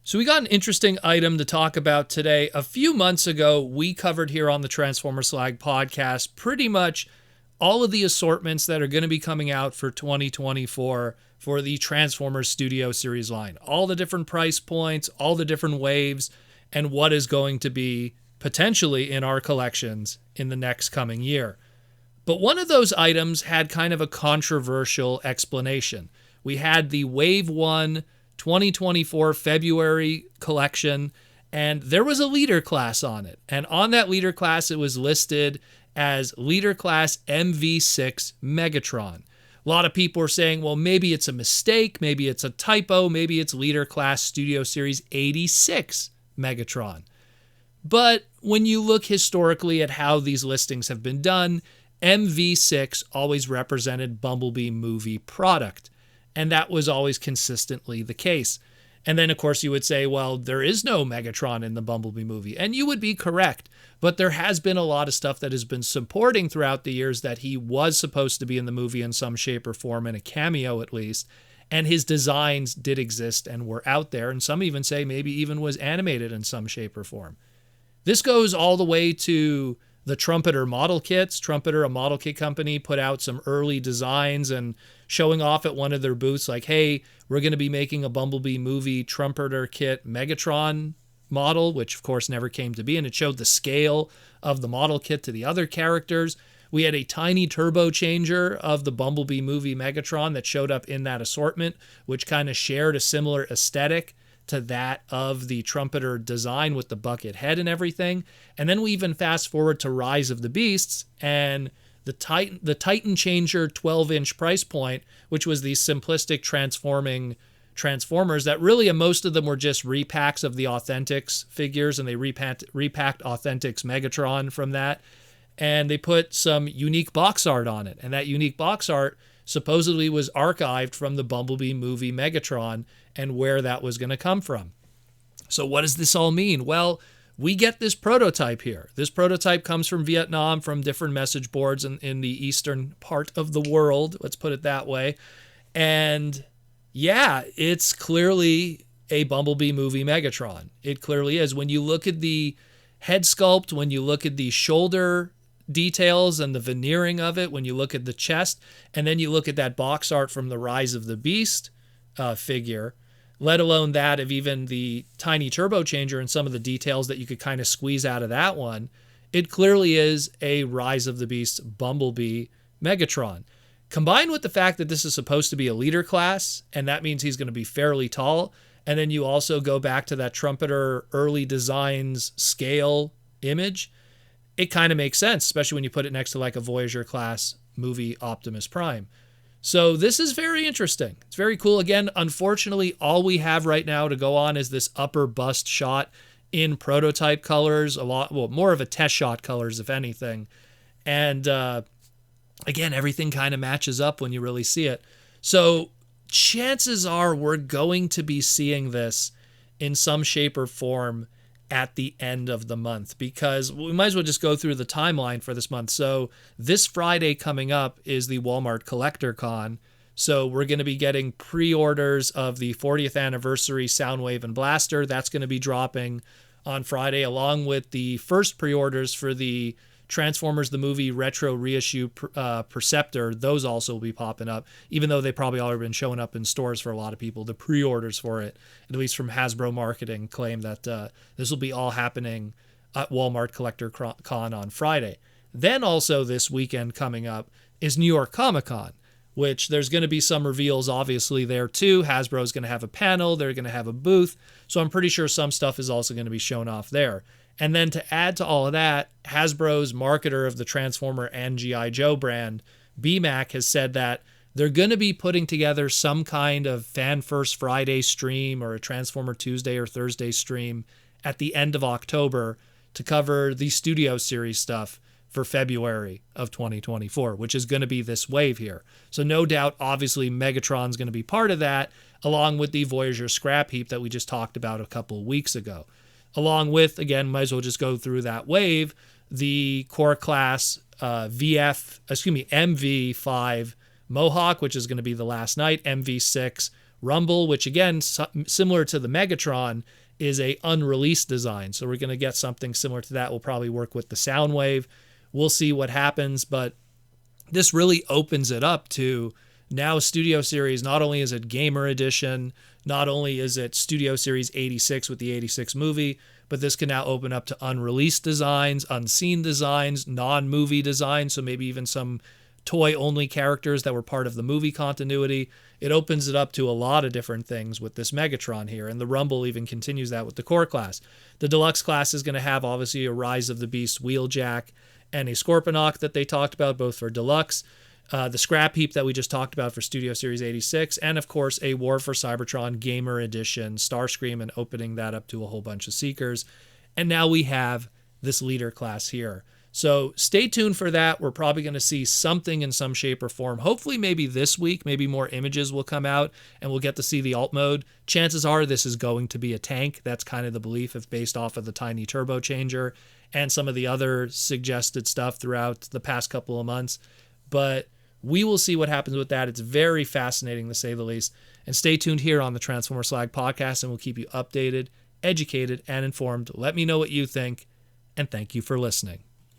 So we got an interesting item to talk about today. A few months ago, we covered here on the Transformer Slag podcast pretty much all of the assortments that are going to be coming out for 2024 for the Transformers Studio Series line. All the different price points, all the different waves, and what is going to be potentially in our collections in the next coming year. But one of those items had kind of a controversial explanation. We had the Wave 1 2024 February collection, and there was a leader class on it. And on that leader class, it was listed as leader class MV6 Megatron. A lot of people are saying, well, maybe it's a mistake, maybe it's a typo, maybe it's leader class Studio Series 86 Megatron. But when you look historically at how these listings have been done, MV6 always represented Bumblebee movie product. And that was always consistently the case. And then, of course, you would say, well, there is no Megatron in the Bumblebee movie. And you would be correct. But there has been a lot of stuff that has been supporting throughout the years that he was supposed to be in the movie in some shape or form, in a cameo at least. And his designs did exist and were out there. And some even say maybe even was animated in some shape or form. This goes all the way to the Trumpeter model kits. Trumpeter, a model kit company, put out some early designs and showing off at one of their booths like, hey, we're going to be making a Bumblebee movie Trumpeter kit Megatron model, which of course never came to be. And it showed the scale of the model kit to the other characters. We had a tiny turbo changer of the Bumblebee movie Megatron that showed up in that assortment, which kind of shared a similar aesthetic to that of the Trumpeter design with the bucket head and everything. And then we even fast forward to Rise of the Beasts and the Titan Changer 12-inch price point, which was these simplistic transforming Transformers that really, most of them were just repacks of the Authentics figures, and they repacked Authentics Megatron from that. And they put some unique box art on it. And that unique box art supposedly was archived from the Bumblebee movie Megatron and where that was going to come from. So what does this all mean? Well, we get this prototype here. This prototype comes from Vietnam, from different message boards in the eastern part of the world, let's put it that way. And yeah, it's clearly a Bumblebee movie Megatron. It clearly is. When you look at the head sculpt, when you look at the shoulder details and the veneering of it, when you look at the chest, and then you look at that box art from the Rise of the Beast figure, let alone that of even the tiny turbo changer and some of the details that you could kind of squeeze out of that one, it clearly is a Rise of the Beast Bumblebee Megatron. Combined with the fact that this is supposed to be a leader class, and that means he's going to be fairly tall, and then you also go back to that Trumpeter early designs scale image, it kind of makes sense, especially when you put it next to like a Voyager class movie Optimus Prime. So this is very interesting. It's very cool. Again, unfortunately, all we have right now to go on is this upper bust shot in prototype colors, more of a test shot colors, if anything. And again, everything kind of matches up when you really see it. So chances are we're going to be seeing this in some shape or form at the end of the month, because we might as well just go through the timeline for this month. So this Friday coming up is the Walmart Collector Con. So we're going to be getting pre-orders of the 40th anniversary Soundwave and Blaster. That's going to be dropping on Friday, along with the first pre-orders for the Transformers the Movie Retro Reissue Perceptor. Those also will be popping up, even though they probably already been showing up in stores for a lot of people. The pre-orders for it, at least from Hasbro marketing, claim that this will be all happening at Walmart Collector Con on Friday. Then also this weekend coming up is New York ComicCon, which there's going to be some reveals obviously there too. Hasbro's going to have a panel, they're going to have a booth, so I'm pretty sure some stuff is also going to be shown off there. And then to add to all of that, Hasbro's marketer of the Transformer and G.I. Joe brand, BMAC, has said that they're going to be putting together some kind of Fan First Friday stream or a Transformer Tuesday or Thursday stream at the end of October to cover the Studio Series stuff for February of 2024, which is going to be this wave here. So no doubt, obviously, Megatron's going to be part of that, along with the Voyager scrap heap that we just talked about a couple of weeks ago. Along with, again, might as well just go through that wave, the core class MV5 Mohawk, which is going to be the last night, MV6 Rumble, which again, similar to the Megatron, is a unreleased design. So we're going to get something similar to that. We'll probably work with the Soundwave. We'll see what happens, but this really opens it up to now Studio Series. Not only is it Gamer Edition, not only is it Studio Series 86 with the 86 movie, but this can now open up to unreleased designs, unseen designs, non-movie designs, so maybe even some toy-only characters that were part of the movie continuity. It opens it up to a lot of different things with this Megatron here, and the Rumble even continues that with the core class. The deluxe class is going to have, obviously, a Rise of the Beast wheeljack and a Scorponok that they talked about, both for deluxe, the Scrap Heap that we just talked about for Studio Series 86, and of course a War for Cybertron Gamer Edition Starscream, and opening that up to a whole bunch of Seekers. And now we have this leader class here. So stay tuned for that. We're probably going to see something in some shape or form. Hopefully maybe this week, maybe more images will come out and we'll get to see the alt mode. Chances are this is going to be a tank. That's kind of the belief, if based off of the tiny turbo changer and some of the other suggested stuff throughout the past couple of months. But we will see what happens with that. It's very fascinating, to say the least. And stay tuned here on the Transformer Slag podcast, and we'll keep you updated, educated, and informed. Let me know what you think, and thank you for listening.